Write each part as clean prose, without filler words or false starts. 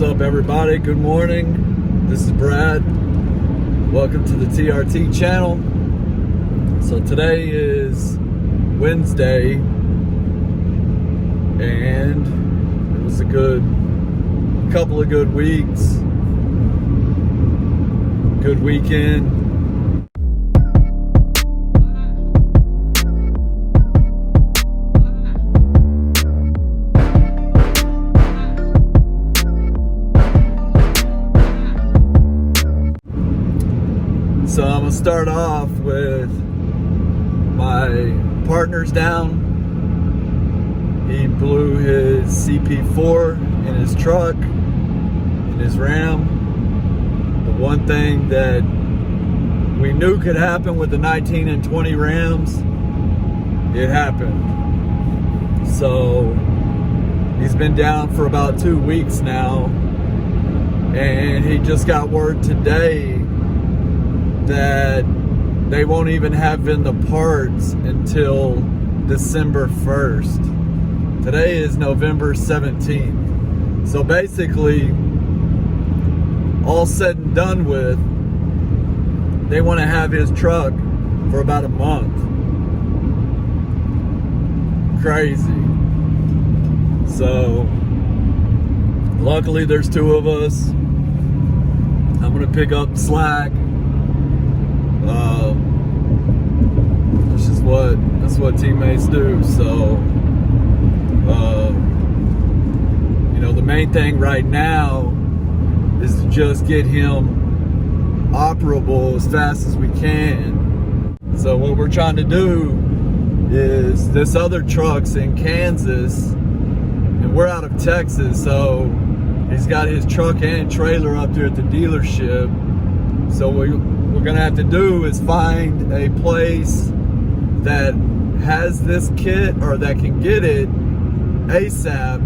What's up, everybody? Good morning. This is Brad. Welcome to the TRT channel. So today is Wednesday, and it was a couple of good weeks. Good weekend. So I'm gonna start off with my partner's down. He blew his CP4 in his truck, in his Ram. The one thing that we knew could happen with the 19 and 20 Rams, it happened. So he's been down for about 2 weeks now, and he just got word today that they won't even have in the parts until December 1st. Today is November 17th. So basically, all said and done with, they want to have his truck for about a month. Crazy. So, luckily there's two of us. I'm going to pick up slack. That's what teammates do. So, the main thing right now is to just get him operable as fast as we can. So what we're trying to do is, this other truck's in Kansas and we're out of Texas, so he's got his truck and trailer up there at the dealership. So what we're gonna have to do is find a place that has this kit, or that can get it ASAP,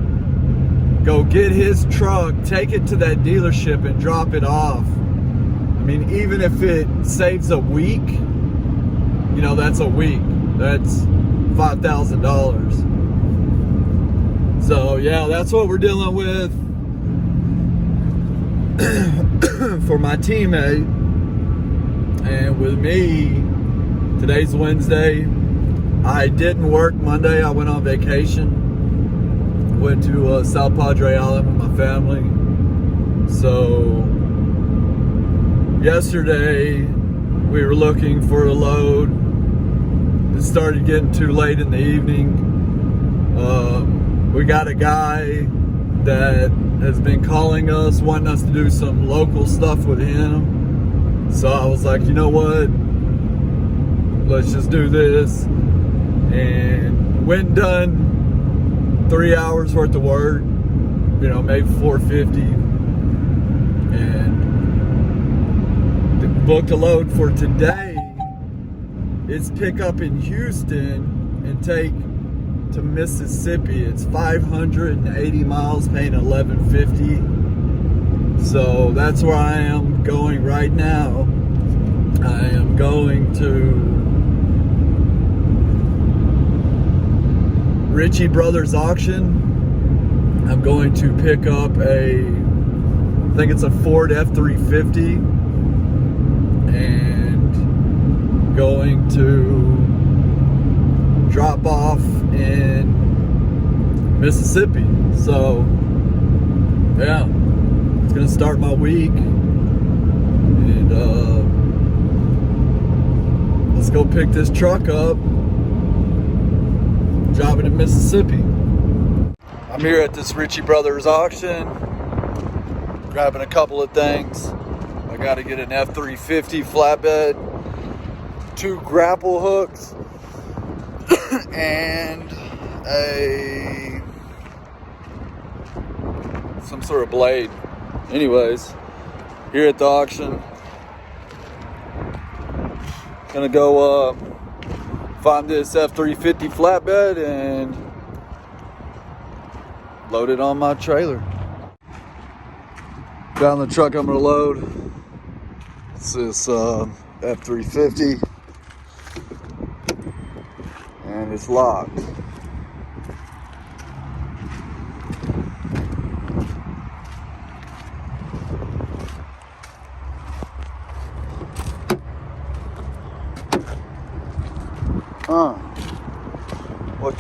go get his truck, take it to that dealership and drop it off. I mean, even if it saves a week, that's a week. That's $5,000. So yeah, that's what we're dealing with for my teammate. And with me, today's Wednesday. I didn't work Monday. I went on vacation. Went to South Padre Island with my family. So yesterday we were looking for a load. It started getting too late in the evening. We got a guy that has been calling us, wanting us to do some local stuff with him. So I was like, you know what? Let's just do this. And went and done 3 hours worth of work, maybe 450, and booked a load for today. It's pick up in Houston and take to Mississippi. It's 580 miles, paying $11.50. So that's where I am going right now. I am going to Ritchie Brothers auction. I'm going to pick up I think it's a Ford F-350, and going to drop off in Mississippi. So yeah, it's gonna start my week, and let's go pick this truck up, drop it in Mississippi. I'm here at this Ritchie Brothers auction, grabbing a couple of things. I got to get an F-350 flatbed, 2 grapple hooks, and some sort of blade. Anyways, here at the auction, gonna go find this F-350 flatbed and load it on my trailer. Down the truck I'm gonna load. It's this F-350, and it's locked.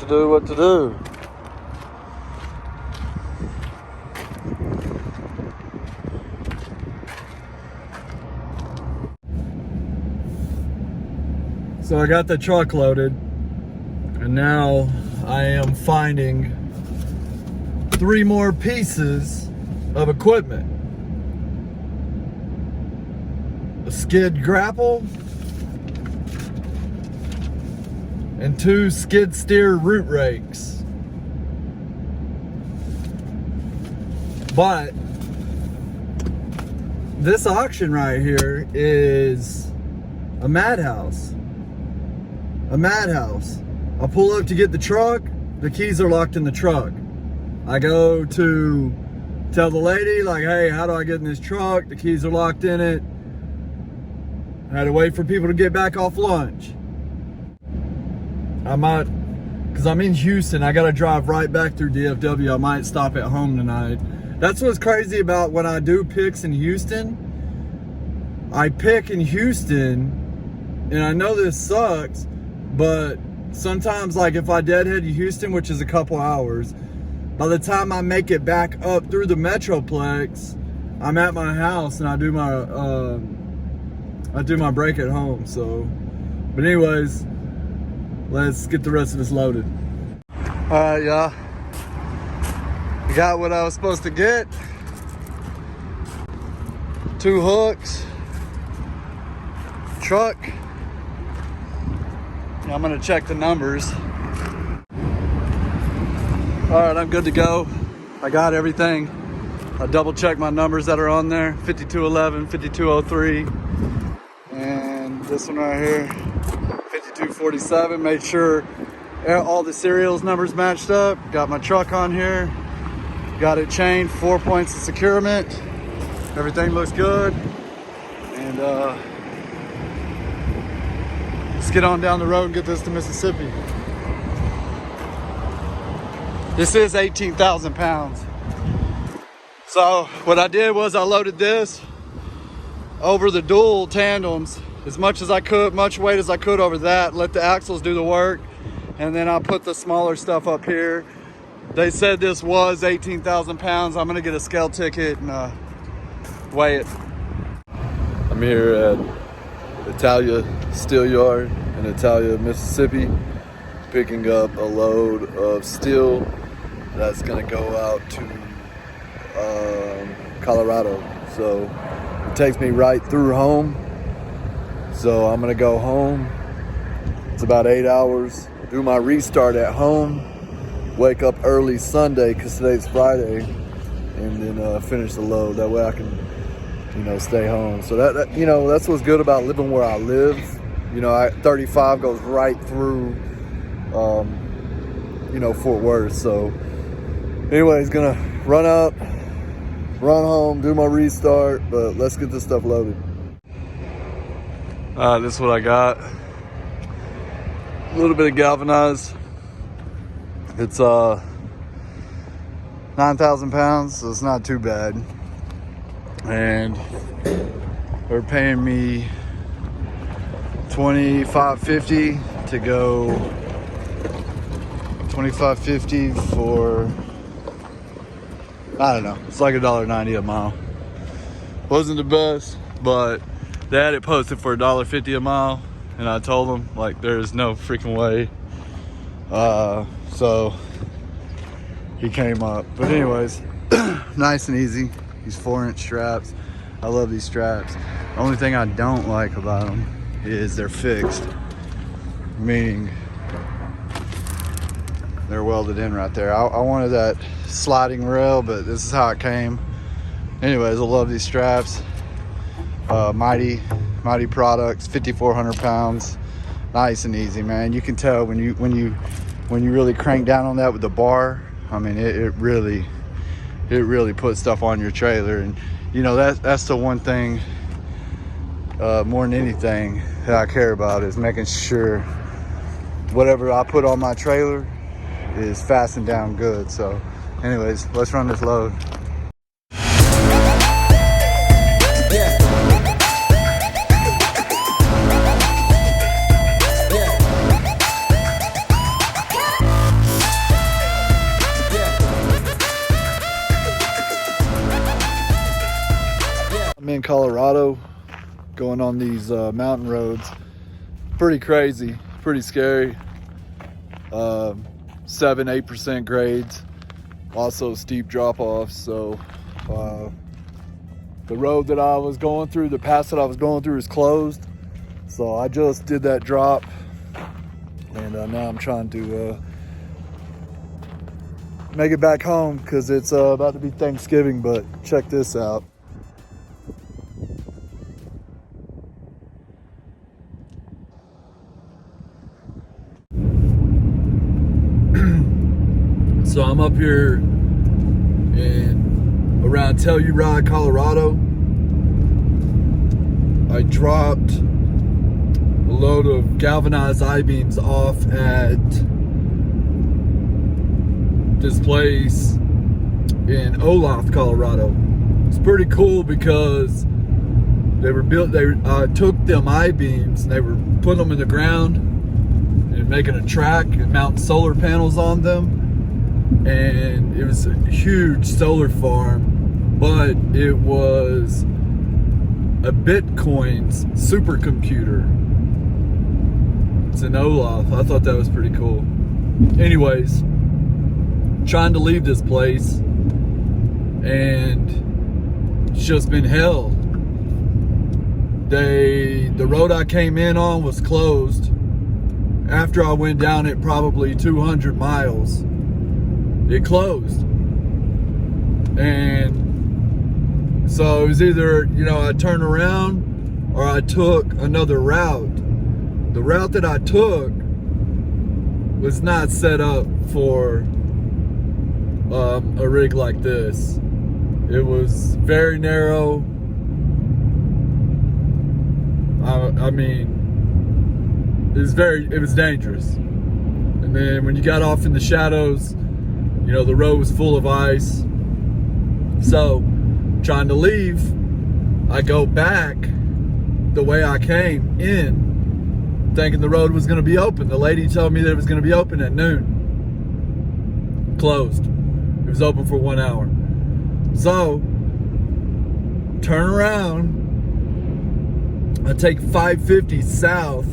to do what to do. So I got the truck loaded, and now I am finding 3 more pieces of equipment. A skid grapple and 2 skid steer root rakes. But this auction right here is a madhouse. A madhouse. I pull up to get the truck, the keys are locked in the truck. I go to tell the lady, like, hey, how do I get in this truck? The keys are locked in it. I had to wait for people to get back off lunch. I might, because I'm in Houston, I gotta drive right back through DFW. I might stop at home tonight. That's what's crazy about when I do picks in Houston. I pick in Houston, and I know this sucks, but sometimes, like, if I deadhead to Houston, which is a couple hours, by the time I make it back up through the Metroplex, I'm at my house and I do my break at home. So, but anyways, let's get the rest of this loaded. All right, y'all. I got what I was supposed to get. 2 hooks, truck. I'm gonna check the numbers. All right, I'm good to go. I got everything. I double checked my numbers that are on there. 5211, 5203, and this one right here, 5247. Made sure all the serials numbers matched up. Got my truck on here. Got it chained, 4 points of securement. Everything looks good. And let's get on down the road and get this to Mississippi. This is 18,000 pounds. So what I did was I loaded this over the dual tandems as much as I could, much weight as I could over that, let the axles do the work, and then I put the smaller stuff up here. They said this was 18,000 pounds. I'm gonna get a scale ticket and weigh it. I'm here at Italia Steel Yard in Italia, Mississippi, picking up a load of steel that's gonna go out to Colorado. So it takes me right through home. So I'm gonna go home. It's about 8 hours. Do my restart at home. Wake up early Sunday, because today's Friday, and then finish the load. That way I can, stay home. So that that's what's good about living where I live. 35 goes right through, Fort Worth. So anyways, gonna run out, run home, do my restart, but let's get this stuff loaded. This is what I got. A little bit of galvanized. It's 9,000 pounds, so it's not too bad. And they're paying me $25.50 to go. $25.50 for, I don't know, it's like $1.90 a mile. Wasn't the best, but they had it posted for $1.50 a mile, and I told them, like, there's no freaking way. So he came up, but anyways, nice and easy. These 4-inch straps, I love these straps. The only thing I don't like about them is they're fixed, meaning they're welded in right there. I wanted that sliding rail, but this is how it came. Anyways, I love these straps. MYTEE products, 5,400 pounds, nice and easy, man. You can tell when you really crank down on that with the bar. I mean, it really puts stuff on your trailer, and that's the one thing more than anything that I care about, is making sure whatever I put on my trailer is fastened down good. So anyways, let's run this load. I'm in Colorado, going on these mountain roads. Pretty crazy, pretty scary. 7-8% grades, also steep drop-offs. So the road that I was going through, the pass that I was going through is closed. So I just did that drop, and now I'm trying to make it back home because it's about to be Thanksgiving. But check this out. So I'm up here in around Telluride, Colorado. I dropped a load of galvanized I-beams off at this place in Olaf, Colorado. It's pretty cool because they were built. They took them I-beams and they were putting them in the ground and making a track and mounting solar panels on them. And it was a huge solar farm, but it was a Bitcoin's supercomputer. It's in Olaf. I thought that was pretty cool. Anyways, trying to leave this place, and it's just been hell. The road I came in on was closed after I went down it probably 200 miles. It closed. And so it was either, I turned around or I took another route. The route that I took was not set up for a rig like this. It was very narrow. I mean, it was dangerous. And then when you got off in the shadows, the road was full of ice. So, trying to leave, I go back the way I came in, thinking the road was going to be open. The lady told me that it was going to be open at noon. Closed. It was open for 1 hour. So, turn around. I take 550 south,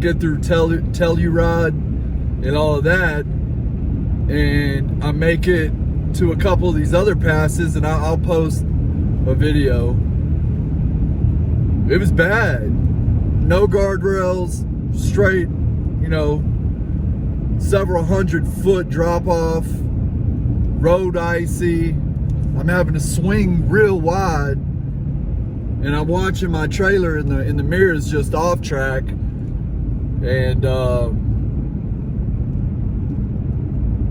get through Telluride and all of that, and I make it to a couple of these other passes, and I'll post a video. It was bad. No guardrails, straight, several 100-foot drop off, road icy. I'm having to swing real wide, and I'm watching my trailer in the mirrors just off track, and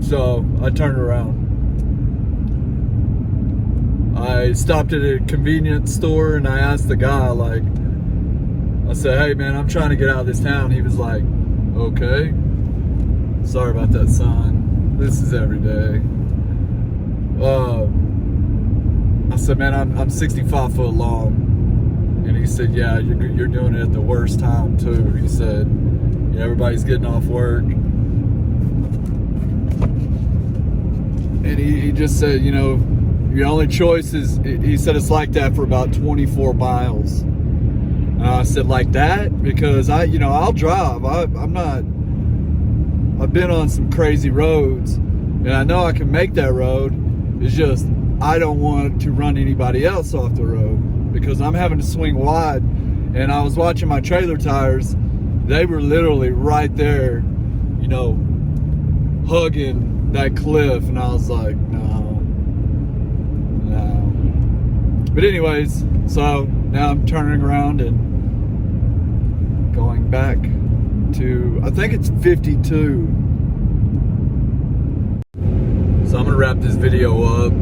so I turned around. I stopped at a convenience store and I asked the guy, I said, "Hey man, I'm trying to get out of this town." He was like, "Okay. Sorry about that, son. This is every day." I said, "Man, I'm 65 foot long." And he said, "Yeah, you're doing it at the worst time too." He said, "Everybody's getting off work." And he just said, your only choice is, he said it's like that for about 24 miles. And I said, like that? Because I'll drive. I've been on some crazy roads, and I know I can make that road. It's just, I don't want to run anybody else off the road because I'm having to swing wide. And I was watching my trailer tires. They were literally right there, hugging that cliff, and I was like, no. But anyways, so now I'm turning around and going back to, I think it's 52. So I'm gonna wrap this video up.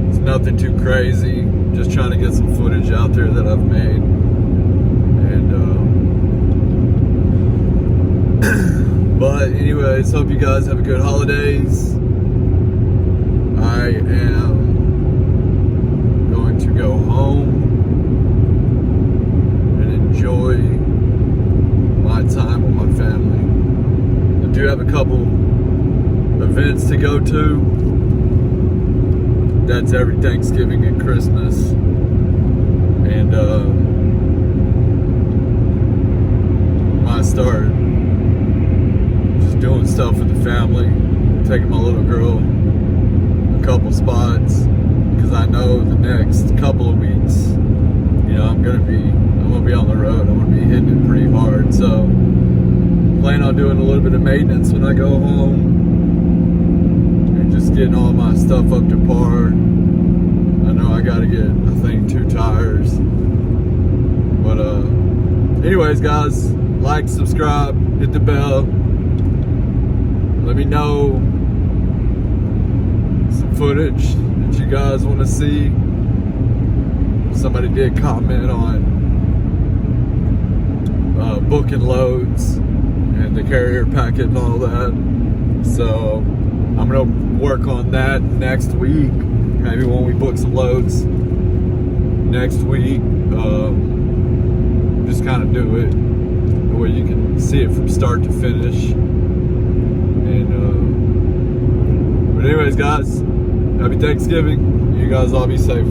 It's nothing too crazy, just trying to get some footage out there that I've made. And but anyways, hope you guys have a good holidays. I am going to go home and enjoy my time with my family. I do have a couple events to go to. That's every Thanksgiving and Christmas. and might start just doing stuff with the family, taking my little girl a couple spots, because I know the next couple of weeks, you know, I'm gonna be on the road. I'm gonna be hitting it pretty hard. So plan on doing a little bit of maintenance when I go home and just getting all my stuff up to par. I know I gotta get, I think, 2 tires. But anyways, guys, like, subscribe, hit the bell. Let me know some footage that you guys want to see. Somebody did comment on booking loads and the carrier packet and all that. So I'm gonna work on that next week. Maybe when we book some loads next week, just kind of do it the way you can see it from start to finish. And but anyways, guys, happy Thanksgiving. You guys all be safe.